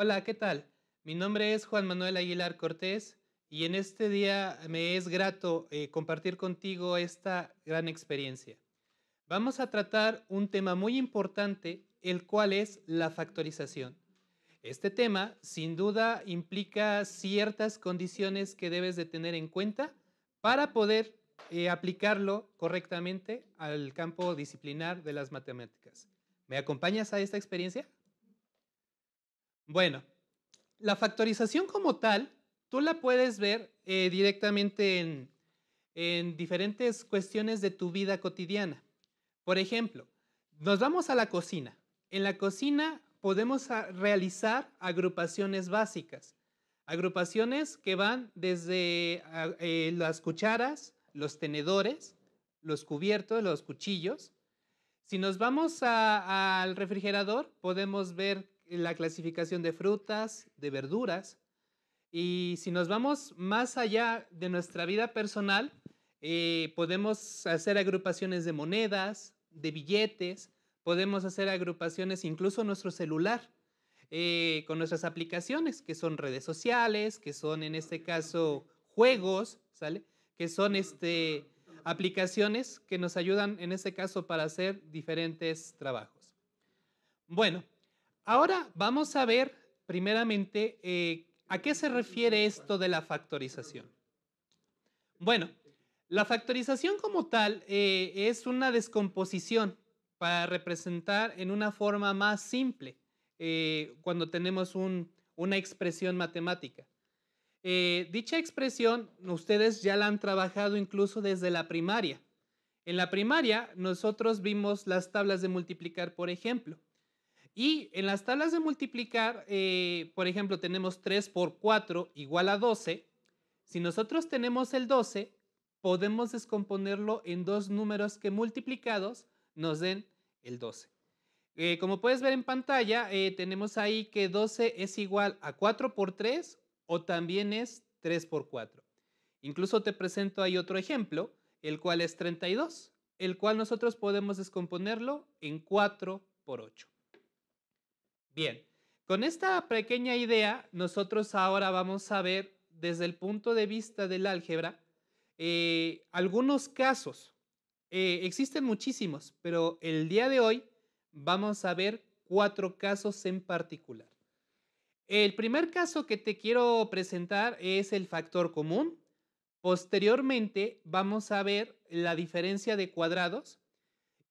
Hola, ¿qué tal? Mi nombre es Juan Manuel Aguilar Cortés y en este día me es grato compartir contigo esta gran experiencia. Vamos a tratar un tema muy importante, el cual es la factorización. Este tema, sin duda, implica ciertas condiciones que debes de tener en cuenta para poder aplicarlo correctamente al campo disciplinar de las matemáticas. ¿Me acompañas a esta experiencia? Bueno, la factorización como tal, tú la puedes ver directamente en diferentes cuestiones de tu vida cotidiana. Por ejemplo, nos vamos a la cocina. En la cocina podemos realizar agrupaciones básicas. Agrupaciones que van desde las cucharas, los tenedores, los cubiertos, los cuchillos. Si nos vamos al refrigerador, podemos ver la clasificación de frutas, de verduras. Y si nos vamos más allá de nuestra vida personal, podemos hacer agrupaciones de monedas, de billetes, podemos hacer agrupaciones incluso en nuestro celular, con nuestras aplicaciones, que son redes sociales, que son en este caso juegos, ¿sale? Que son aplicaciones que nos ayudan en este caso para hacer diferentes trabajos. Bueno, ahora vamos a ver primeramente a qué se refiere esto de la factorización. Bueno, la factorización como tal es una descomposición para representar en una forma más simple cuando tenemos una expresión matemática. Dicha expresión ustedes ya la han trabajado incluso desde la primaria. En la primaria nosotros vimos las tablas de multiplicar, por ejemplo. Y en las tablas de multiplicar, por ejemplo, tenemos 3 por 4 igual a 12. Si nosotros tenemos el 12, podemos descomponerlo en dos números que multiplicados nos den el 12. Como puedes ver en pantalla, tenemos ahí que 12 es igual a 4 por 3 o también es 3 por 4. Incluso te presento ahí otro ejemplo, el cual es 32, el cual nosotros podemos descomponerlo en 4 por 8. Bien, con esta pequeña idea, nosotros ahora vamos a ver desde el punto de vista del álgebra algunos casos. Existen muchísimos, pero el día de hoy vamos a ver cuatro casos en particular. El primer caso que te quiero presentar es el factor común. Posteriormente vamos a ver la diferencia de cuadrados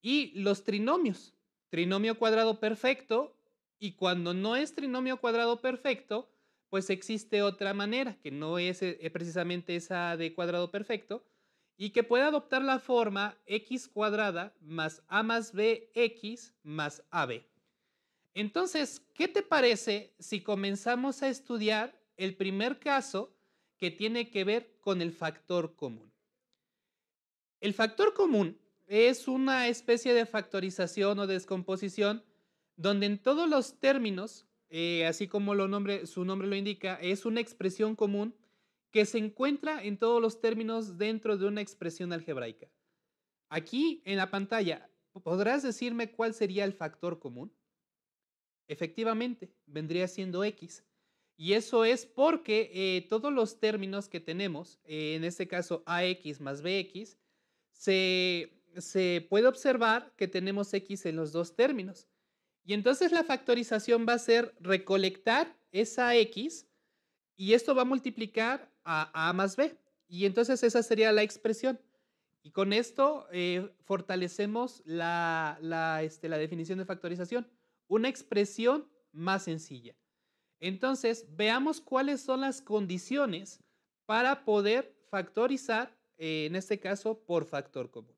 y los trinomios. Trinomio cuadrado perfecto, y cuando no es trinomio cuadrado perfecto, pues existe otra manera, que no es precisamente esa de cuadrado perfecto, y que puede adoptar la forma x cuadrada más a más b x más ab. Entonces, ¿qué te parece si comenzamos a estudiar el primer caso que tiene que ver con el factor común? El factor común es una especie de factorización o descomposición donde en todos los términos, así como su nombre lo indica, es una expresión común que se encuentra en todos los términos dentro de una expresión algebraica. Aquí en la pantalla, ¿podrás decirme cuál sería el factor común? Efectivamente, vendría siendo x. Y eso es porque todos los términos que tenemos, en este caso ax más bx, se puede observar que tenemos x en los dos términos. Y entonces la factorización va a ser recolectar esa x y esto va a multiplicar a más b. Y entonces esa sería la expresión. Y con esto fortalecemos la definición de factorización. Una expresión más sencilla. Entonces, veamos cuáles son las condiciones para poder factorizar, en este caso, por factor común.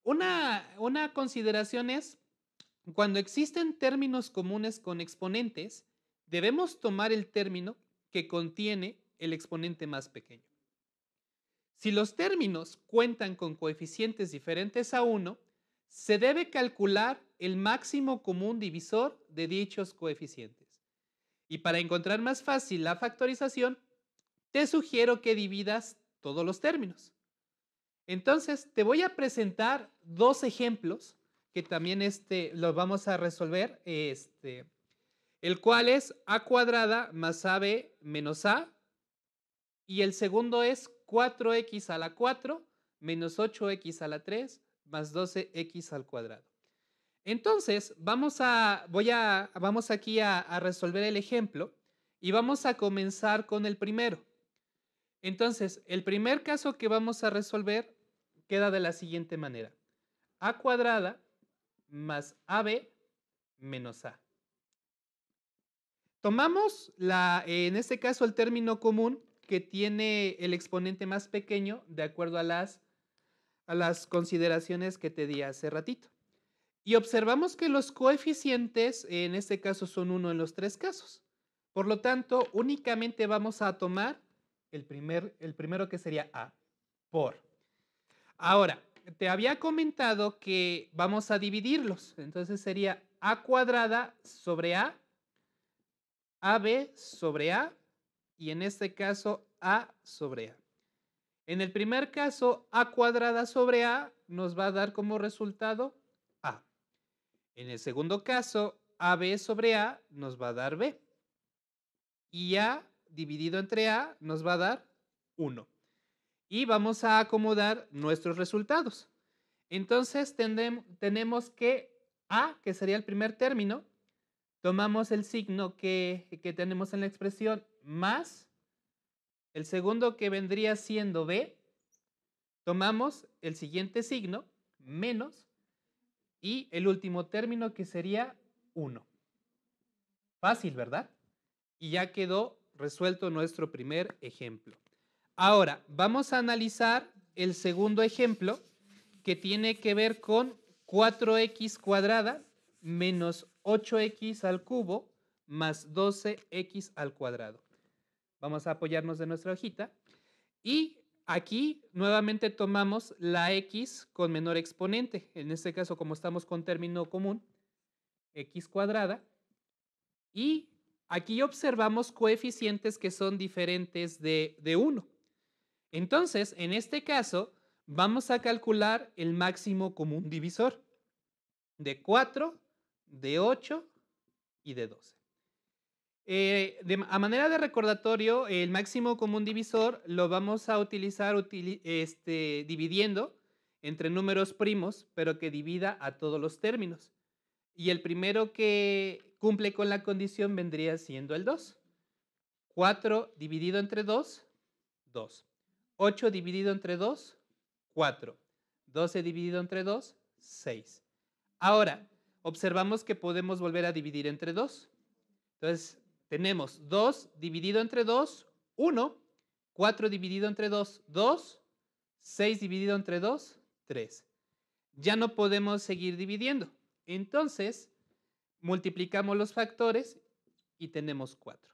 Una consideración es, cuando existen términos comunes con exponentes, debemos tomar el término que contiene el exponente más pequeño. Si los términos cuentan con coeficientes diferentes a 1, se debe calcular el máximo común divisor de dichos coeficientes. Y para encontrar más fácil la factorización, te sugiero que dividas todos los términos. Entonces, te voy a presentar dos ejemplos que también los vamos a resolver el cual es a cuadrada más ab menos a, y el segundo es 4x a la 4 menos 8x a la 3 más 12x al cuadrado. Entonces, vamos aquí a resolver el ejemplo y vamos a comenzar con el primero. Entonces, el primer caso que vamos a resolver queda de la siguiente manera. A cuadrada más AB menos A. Tomamos en este caso el término común que tiene el exponente más pequeño de acuerdo a las consideraciones que te di hace ratito. Y observamos que los coeficientes en este caso son 1 en los 3 casos. Por lo tanto, únicamente vamos a tomar el primero que sería A por. Ahora, te había comentado que vamos a dividirlos. Entonces sería A cuadrada sobre A, AB sobre A y en este caso A sobre A. En el primer caso, A cuadrada sobre A nos va a dar como resultado A. En el segundo caso, AB sobre A nos va a dar B. Y A dividido entre A nos va a dar 1. Y vamos a acomodar nuestros resultados. Entonces tenemos que A, que sería el primer término, tomamos el signo que tenemos en la expresión más el segundo que vendría siendo B, tomamos el siguiente signo, menos, y el último término que sería 1. Fácil, ¿verdad? Y ya quedó resuelto nuestro primer ejemplo. Ahora, vamos a analizar el segundo ejemplo que tiene que ver con 4x cuadrada menos 8x al cubo más 12x al cuadrado. Vamos a apoyarnos de nuestra hojita. Y aquí nuevamente tomamos la x con menor exponente. En este caso, como estamos con término común, x cuadrada. Y aquí observamos coeficientes que son diferentes de 1. Entonces, en este caso, vamos a calcular el máximo común divisor de 4, de 8 y de 12. A manera de recordatorio, el máximo común divisor lo vamos a utilizar dividiendo entre números primos, pero que divida a todos los términos. Y el primero que cumple con la condición vendría siendo el 2. 4 dividido entre 2, 2. 8 dividido entre 2, 4. 12 dividido entre 2, 6. Ahora, observamos que podemos volver a dividir entre 2. Entonces, tenemos 2 dividido entre 2, 1. 4 dividido entre 2, 2. 6 dividido entre 2, 3. Ya no podemos seguir dividiendo. Entonces, multiplicamos los factores y tenemos 4.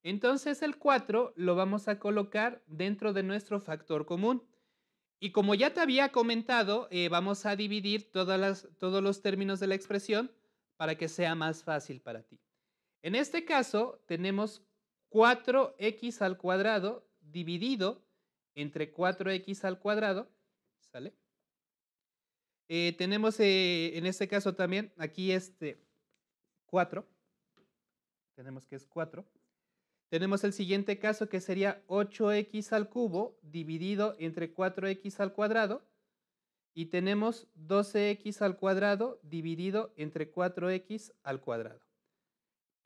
Entonces el 4 lo vamos a colocar dentro de nuestro factor común. Y como ya te había comentado, vamos a dividir todos los términos de la expresión para que sea más fácil para ti. En este caso tenemos 4x al cuadrado dividido entre 4x al cuadrado, ¿sale? Tenemos en este caso también aquí 4, tenemos que es 4. Tenemos el siguiente caso que sería 8x al cubo dividido entre 4x al cuadrado y tenemos 12x al cuadrado dividido entre 4x al cuadrado.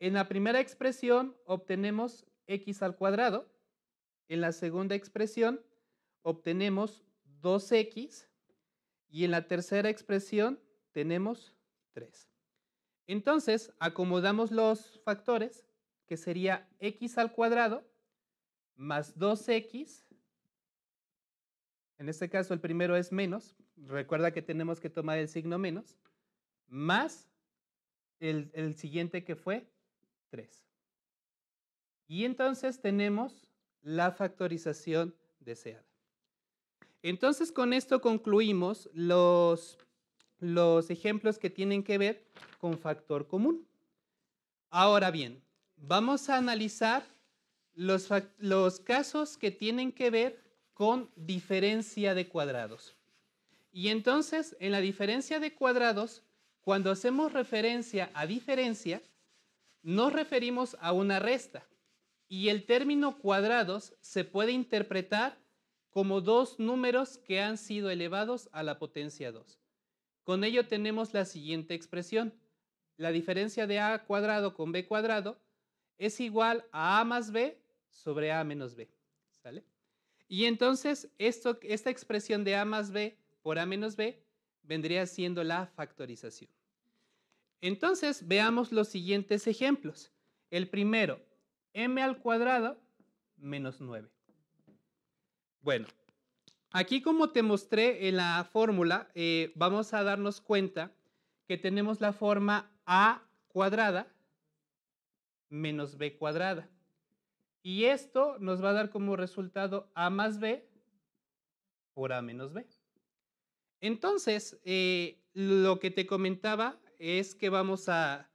En la primera expresión obtenemos x al cuadrado, en la segunda expresión obtenemos 2x y en la tercera expresión tenemos 3. Entonces, acomodamos los factores, que sería x al cuadrado más 2x. En este caso, el primero es menos. Recuerda que tenemos que tomar el signo menos. Más el siguiente que fue 3. Y entonces tenemos la factorización deseada. Entonces, con esto concluimos los ejemplos que tienen que ver con factor común. Ahora bien, vamos a analizar los casos que tienen que ver con diferencia de cuadrados. Y entonces, en la diferencia de cuadrados, cuando hacemos referencia a diferencia, nos referimos a una resta y el término cuadrados se puede interpretar como dos números que han sido elevados a la potencia 2. Con ello tenemos la siguiente expresión. La diferencia de a cuadrado con b cuadrado es igual a más b sobre a menos b. ¿Sale? Y entonces esta expresión de a más b por a menos b vendría siendo la factorización. Entonces veamos los siguientes ejemplos. El primero, m al cuadrado menos 9. Bueno, aquí como te mostré en la fórmula, vamos a darnos cuenta que tenemos la forma a cuadrada menos b cuadrada. Y esto nos va a dar como resultado a más b por a menos b. Entonces, lo que te comentaba es que vamos a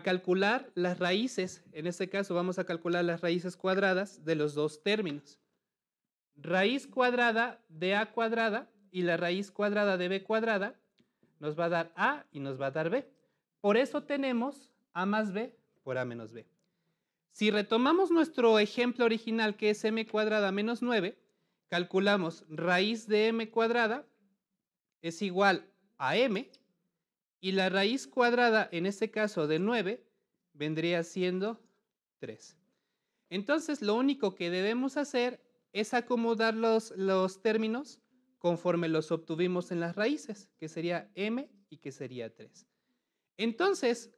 calcular las raíces. En este caso vamos a calcular las raíces cuadradas de los dos términos. Raíz cuadrada de a cuadrada y la raíz cuadrada de b cuadrada nos va a dar a y nos va a dar b. Por eso tenemos a más b por a menos b. Si retomamos nuestro ejemplo original, que es m cuadrada menos 9, calculamos raíz de m cuadrada es igual a m y la raíz cuadrada, en este caso de 9, vendría siendo 3. Entonces, lo único que debemos hacer es acomodar los términos conforme los obtuvimos en las raíces, que sería m y que sería 3. Entonces,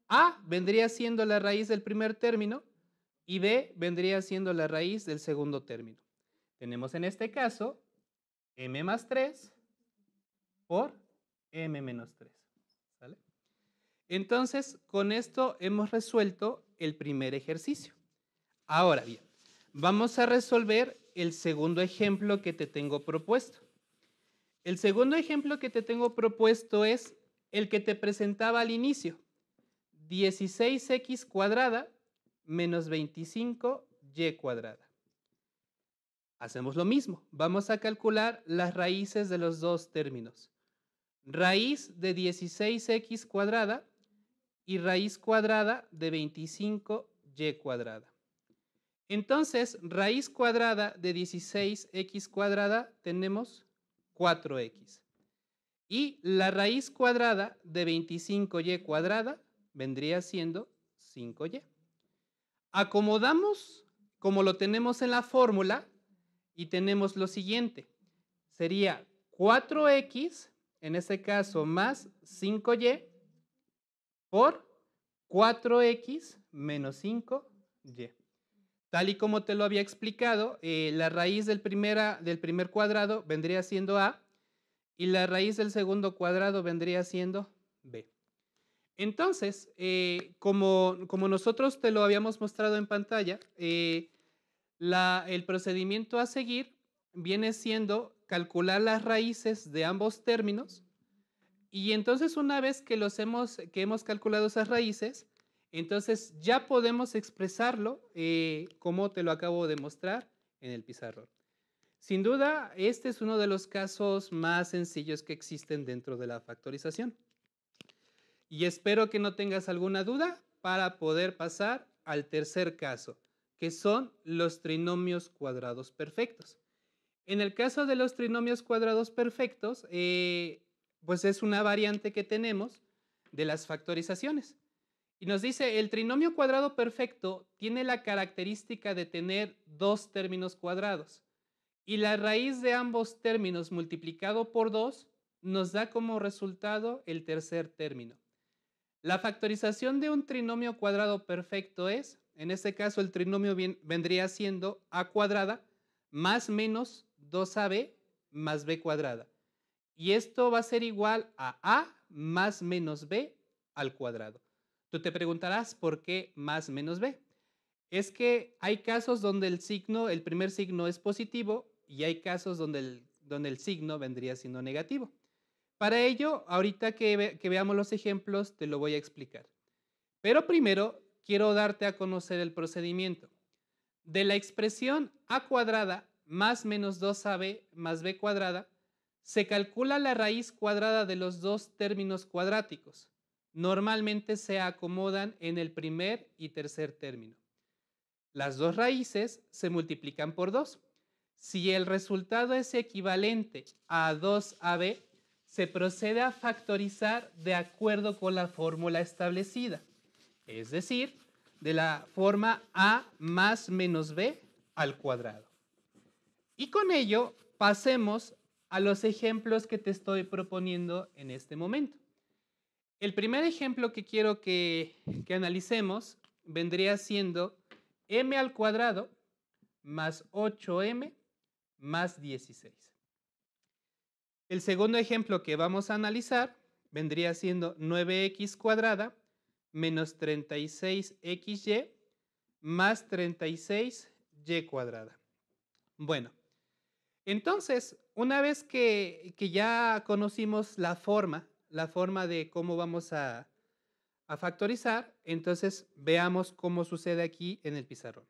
a vendría siendo la raíz del primer término y b vendría siendo la raíz del segundo término. Tenemos en este caso m más 3 por m menos 3. ¿Sale? Entonces, con esto hemos resuelto el primer ejercicio. Ahora bien, vamos a resolver el segundo ejemplo que te tengo propuesto. El segundo ejemplo que te tengo propuesto es el que te presentaba al inicio. 16x cuadrada menos 25y cuadrada. Hacemos lo mismo. Vamos a calcular las raíces de los dos términos. Raíz de 16x cuadrada y raíz cuadrada de 25y cuadrada. Entonces, raíz cuadrada de 16x cuadrada tenemos 4x. Y la raíz cuadrada de 25y cuadrada vendría siendo 5y. Acomodamos como lo tenemos en la fórmula y tenemos lo siguiente. Sería 4x, en este caso, más 5y por 4x menos 5y. Tal y como te lo había explicado, la raíz del primer cuadrado vendría siendo a y la raíz del segundo cuadrado vendría siendo b. Entonces, como nosotros te lo habíamos mostrado en pantalla, el procedimiento a seguir viene siendo calcular las raíces de ambos términos y entonces una vez que hemos calculado esas raíces, entonces ya podemos expresarlo como te lo acabo de mostrar en el pizarrón. Sin duda, este es uno de los casos más sencillos que existen dentro de la factorización. Y espero que no tengas alguna duda para poder pasar al tercer caso, que son los trinomios cuadrados perfectos. En el caso de los trinomios cuadrados perfectos, pues es una variante que tenemos de las factorizaciones. Y nos dice, el trinomio cuadrado perfecto tiene la característica de tener dos términos cuadrados. Y la raíz de ambos términos multiplicado por 2 nos da como resultado el tercer término. La factorización de un trinomio cuadrado perfecto es, en este caso el trinomio vendría siendo a cuadrada más menos 2ab más b cuadrada. Y esto va a ser igual a más menos b al cuadrado. Tú te preguntarás por qué más menos b. Es que hay casos donde el primer signo es positivo y hay casos donde el signo vendría siendo negativo. Para ello, ahorita que veamos los ejemplos, te lo voy a explicar. Pero primero, quiero darte a conocer el procedimiento. De la expresión a cuadrada más menos 2ab más b cuadrada, se calcula la raíz cuadrada de los dos términos cuadráticos. normalmente se acomodan en el primer y tercer término. Las dos raíces se multiplican por 2. Si el resultado es equivalente a 2ab, se procede a factorizar de acuerdo con la fórmula establecida, es decir, de la forma a más menos b al cuadrado. Y con ello pasemos a los ejemplos que te estoy proponiendo en este momento. El primer ejemplo que quiero que analicemos vendría siendo m al cuadrado más 8m más 16. El segundo ejemplo que vamos a analizar vendría siendo 9x cuadrada menos 36xy más 36y cuadrada. Bueno, entonces, una vez que ya conocimos la forma de cómo vamos a factorizar, entonces veamos cómo sucede aquí en el pizarrón.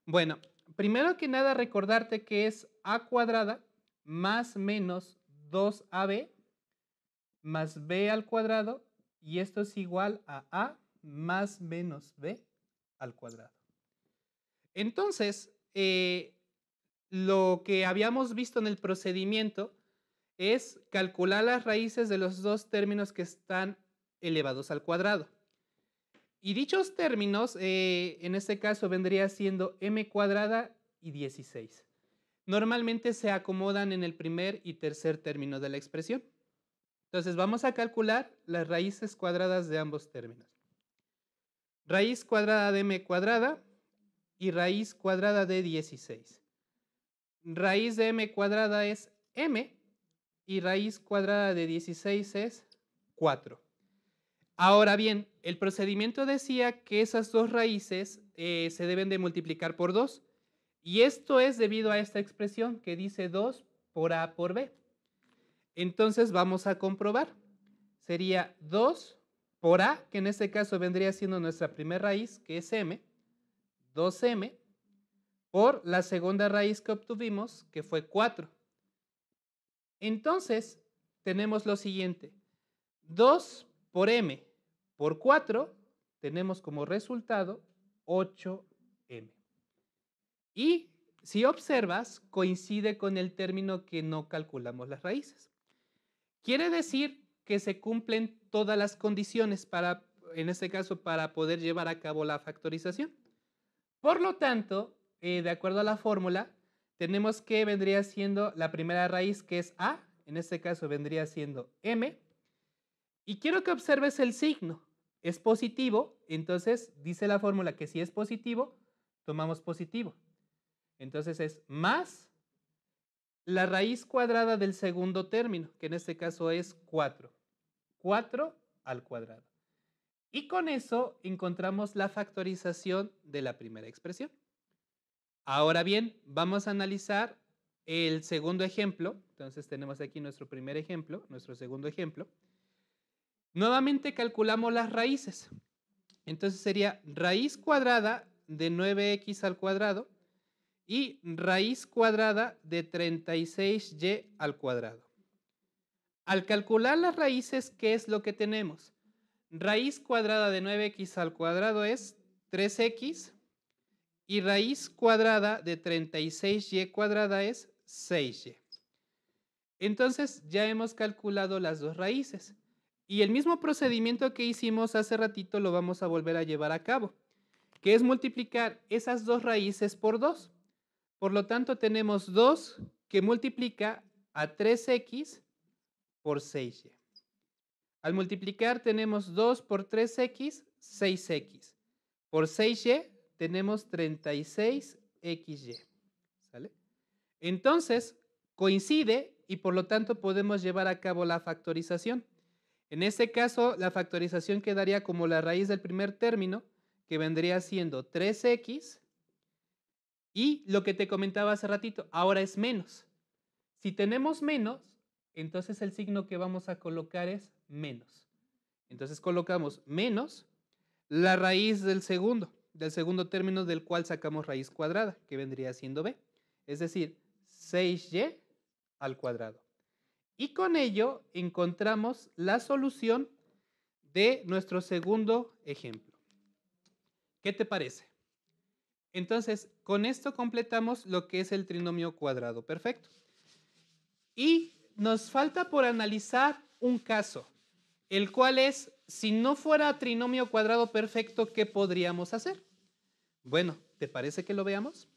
Bueno, primero que nada recordarte que es a cuadrada más menos 2ab más b al cuadrado, y esto es igual a más menos b al cuadrado. Entonces, lo que habíamos visto en el procedimiento es calcular las raíces de los dos términos que están elevados al cuadrado. Y dichos términos, en este caso, vendría siendo m cuadrada y 16. Normalmente se acomodan en el primer y tercer término de la expresión. Entonces vamos a calcular las raíces cuadradas de ambos términos. Raíz cuadrada de m cuadrada y raíz cuadrada de 16. Raíz de m cuadrada es m y raíz cuadrada de 16 es 4. Ahora bien, el procedimiento decía que esas dos raíces se deben de multiplicar por 2. Y esto es debido a esta expresión que dice 2 por a por b. Entonces vamos a comprobar. Sería 2 por a, que en este caso vendría siendo nuestra primera raíz, que es m, 2m, por la segunda raíz que obtuvimos, que fue 4. Entonces, tenemos lo siguiente. 2 por m por 4, tenemos como resultado 8m. Y si observas, coincide con el término que no calculamos las raíces. Quiere decir que se cumplen todas las condiciones para, en este caso, para poder llevar a cabo la factorización. Por lo tanto, de acuerdo a la fórmula, tenemos que vendría siendo la primera raíz, que es a, en este caso vendría siendo m, y quiero que observes el signo. Es positivo, entonces dice la fórmula que si es positivo, tomamos positivo. Entonces es más la raíz cuadrada del segundo término, que en este caso es 4. 4 al cuadrado. Y con eso encontramos la factorización de la primera expresión. Ahora bien, vamos a analizar el segundo ejemplo. Entonces tenemos aquí nuestro primer ejemplo, nuestro segundo ejemplo. Nuevamente calculamos las raíces. Entonces sería raíz cuadrada de 9x al cuadrado y raíz cuadrada de 36y al cuadrado. Al calcular las raíces, ¿qué es lo que tenemos? Raíz cuadrada de 9x al cuadrado es 3x y raíz cuadrada de 36y cuadrada es 6y. Entonces ya hemos calculado las dos raíces. Y el mismo procedimiento que hicimos hace ratito lo vamos a volver a llevar a cabo, que es multiplicar esas dos raíces por 2. Por lo tanto, tenemos 2 que multiplica a 3x por 6y. Al multiplicar tenemos 2 por 3x, 6x. Por 6y tenemos 36xy. ¿Sale? Entonces, coincide y por lo tanto podemos llevar a cabo la factorización. En este caso, la factorización quedaría como la raíz del primer término, que vendría siendo 3x, y lo que te comentaba hace ratito, ahora es menos. Si tenemos menos, entonces el signo que vamos a colocar es menos. Entonces colocamos menos la raíz del segundo término del cual sacamos raíz cuadrada, que vendría siendo b, es decir, 6y al cuadrado. Y con ello encontramos la solución de nuestro segundo ejemplo. ¿Qué te parece? Entonces, con esto completamos lo que es el trinomio cuadrado perfecto. Y nos falta por analizar un caso, el cual es, si no fuera trinomio cuadrado perfecto, ¿qué podríamos hacer? Bueno, ¿te parece que lo veamos?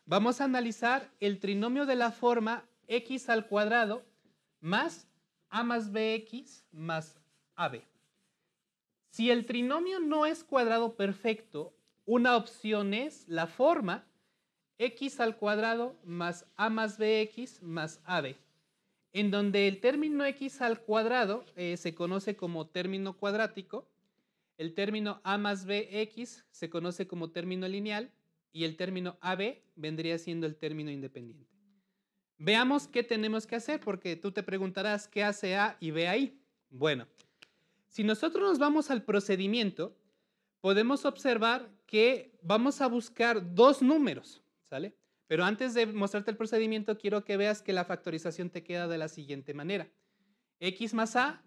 Vamos a analizar el trinomio de la forma x al cuadrado más a más bx más ab. Si el trinomio no es cuadrado perfecto, una opción es la forma x al cuadrado más a más bx más ab, en donde el término x al cuadrado se conoce como término cuadrático, el término a más bx se conoce como término lineal y el término ab vendría siendo el término independiente. Veamos qué tenemos que hacer, porque tú te preguntarás qué hace a y b ahí. Bueno, si nosotros nos vamos al procedimiento, podemos observar que vamos a buscar dos números, ¿sale? Pero antes de mostrarte el procedimiento, quiero que veas que la factorización te queda de la siguiente manera. X más A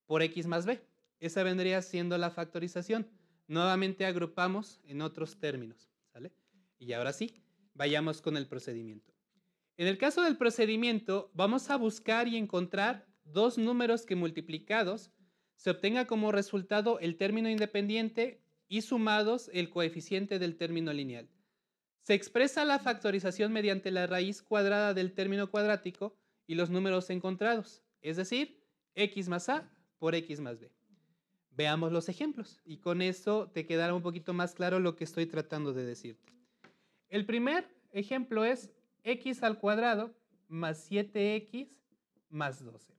por X más B. Esa vendría siendo la factorización. Nuevamente agrupamos en otros términos, ¿sale? Y ahora sí, vayamos con el procedimiento. En el caso del procedimiento, vamos a buscar y encontrar dos números que multiplicados se obtenga como resultado el término independiente y sumados el coeficiente del término lineal. Se expresa la factorización mediante la raíz cuadrada del término cuadrático y los números encontrados, es decir, x más a por x más b. Veamos los ejemplos y con eso te quedará un poquito más claro lo que estoy tratando de decirte. El primer ejemplo es x al cuadrado más 7x más 12.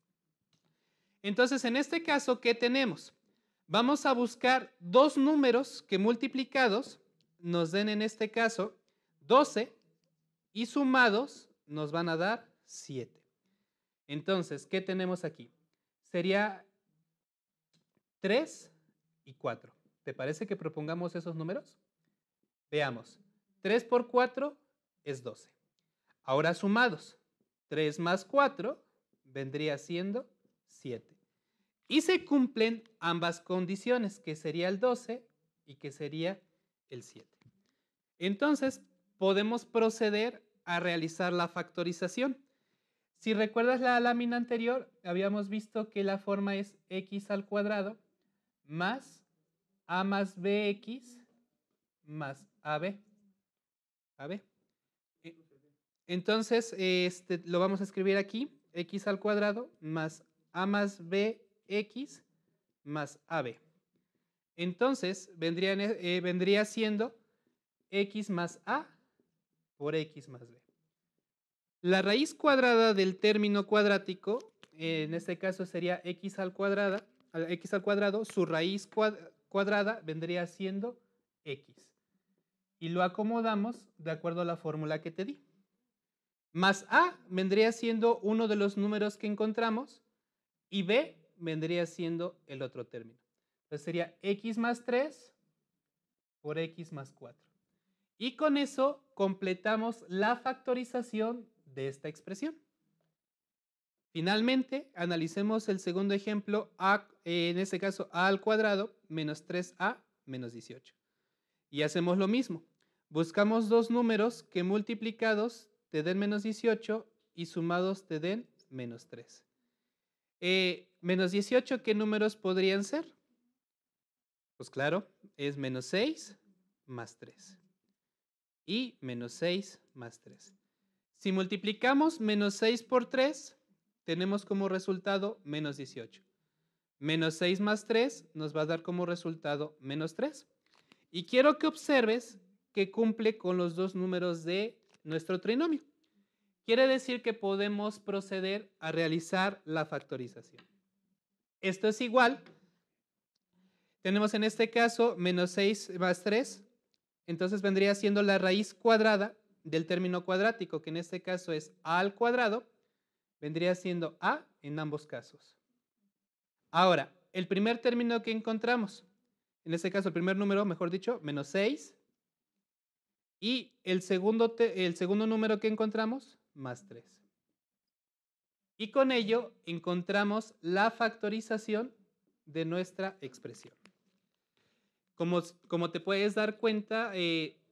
Entonces, en este caso, ¿qué tenemos? Vamos a buscar dos números que multiplicados nos den en este caso 12 y sumados nos van a dar 7. Entonces, ¿qué tenemos aquí? Sería 3 y 4. ¿Te parece que propongamos esos números? Veamos. 3 por 4 es 12. Ahora sumados. 3 más 4 vendría siendo 7. Y se cumplen ambas condiciones, que sería el 12 y que sería el 7. Entonces, podemos proceder a realizar la factorización. Si recuerdas la lámina anterior, habíamos visto que la forma es x al cuadrado más a más bx más ab. Entonces, lo vamos a escribir aquí, x al cuadrado más a más bx más ab. Entonces, vendría siendo x más a por x más b. La raíz cuadrada del término cuadrático, en este caso sería x al cuadrado, su raíz cuadrada vendría siendo x. Y lo acomodamos de acuerdo a la fórmula que te di. Más a vendría siendo uno de los números que encontramos y b vendría siendo el otro término. Entonces sería x más 3 por x más 4. Y con eso completamos la factorización de esta expresión. Finalmente, analicemos el segundo ejemplo, en este caso a al cuadrado menos 3a menos 18. Y hacemos lo mismo. Buscamos dos números que multiplicados te den menos 18 y sumados te den menos 3. Menos 18, ¿qué números podrían ser? Pues claro, es menos 6 más 3. Y menos 6 más 3. Si multiplicamos menos 6 por 3, tenemos como resultado menos 18. Menos 6 más 3 nos va a dar como resultado menos 3. Y quiero que observes que cumple con los dos números de nuestro trinomio. Quiere decir que podemos proceder a realizar la factorización. Esto es igual. Tenemos en este caso menos 6 más 3. Entonces vendría siendo la raíz cuadrada del término cuadrático, que en este caso es a al cuadrado. Vendría siendo a en ambos casos. Ahora, el primer término que encontramos, en este caso el primer número, mejor dicho, menos 6. Y el segundo número que encontramos, más 3. Y con ello encontramos la factorización de nuestra expresión. Como te puedes dar cuenta,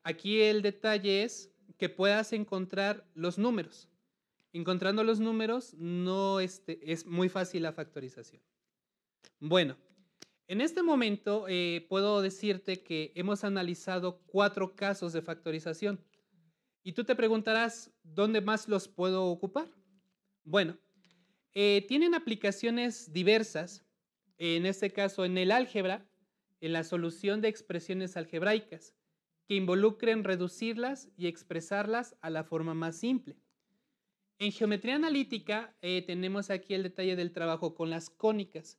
aquí el detalle es que puedas encontrar los números. Encontrando los números no es muy fácil la factorización. Bueno, en este momento puedo decirte que hemos analizado 4 casos de factorización. Y tú te preguntarás, ¿dónde más los puedo ocupar? Bueno, tienen aplicaciones diversas, en este caso en el álgebra, en la solución de expresiones algebraicas, que involucren reducirlas y expresarlas a la forma más simple. En geometría analítica tenemos aquí el detalle del trabajo con las cónicas.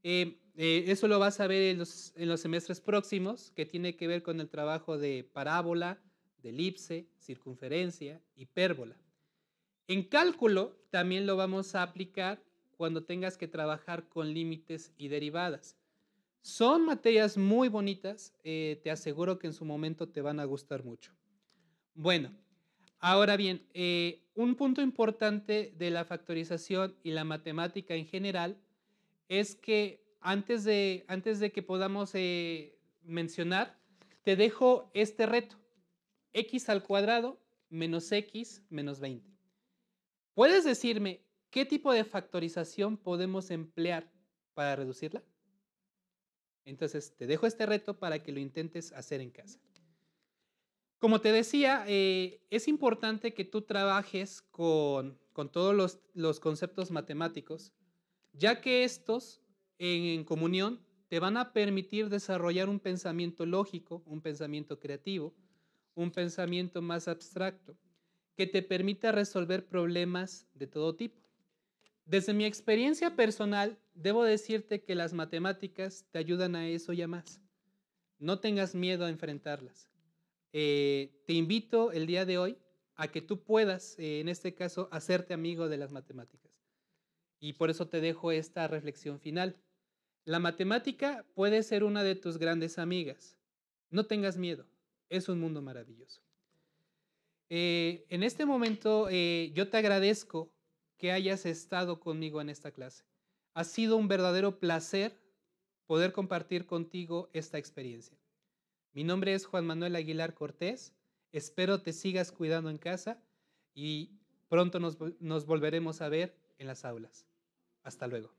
Eso lo vas a ver en los semestres próximos, que tiene que ver con el trabajo de parábola, de elipse, circunferencia, hipérbola. En cálculo también lo vamos a aplicar cuando tengas que trabajar con límites y derivadas. Son materias muy bonitas, te aseguro que en su momento te van a gustar mucho. Bueno, ahora bien, un punto importante de la factorización y la matemática en general es que antes de que podamos mencionar, te dejo este reto. X al cuadrado menos X menos 20. ¿Puedes decirme qué tipo de factorización podemos emplear para reducirla? Entonces, te dejo este reto para que lo intentes hacer en casa. Como te decía, es importante que tú trabajes con todos los conceptos matemáticos, ya que estos, en comunión, te van a permitir desarrollar un pensamiento lógico, un pensamiento creativo, un pensamiento más abstracto, que te permita resolver problemas de todo tipo. Desde mi experiencia personal, debo decirte que las matemáticas te ayudan a eso y a más. No tengas miedo a enfrentarlas. Te invito el día de hoy a que tú puedas, en este caso, hacerte amigo de las matemáticas. Y por eso te dejo esta reflexión final. La matemática puede ser una de tus grandes amigas. No tengas miedo, es un mundo maravilloso. En este momento, yo te agradezco que hayas estado conmigo en esta clase. Ha sido un verdadero placer poder compartir contigo esta experiencia. Mi nombre es Juan Manuel Aguilar Cortés. Espero te sigas cuidando en casa y pronto nos volveremos a ver en las aulas. Hasta luego.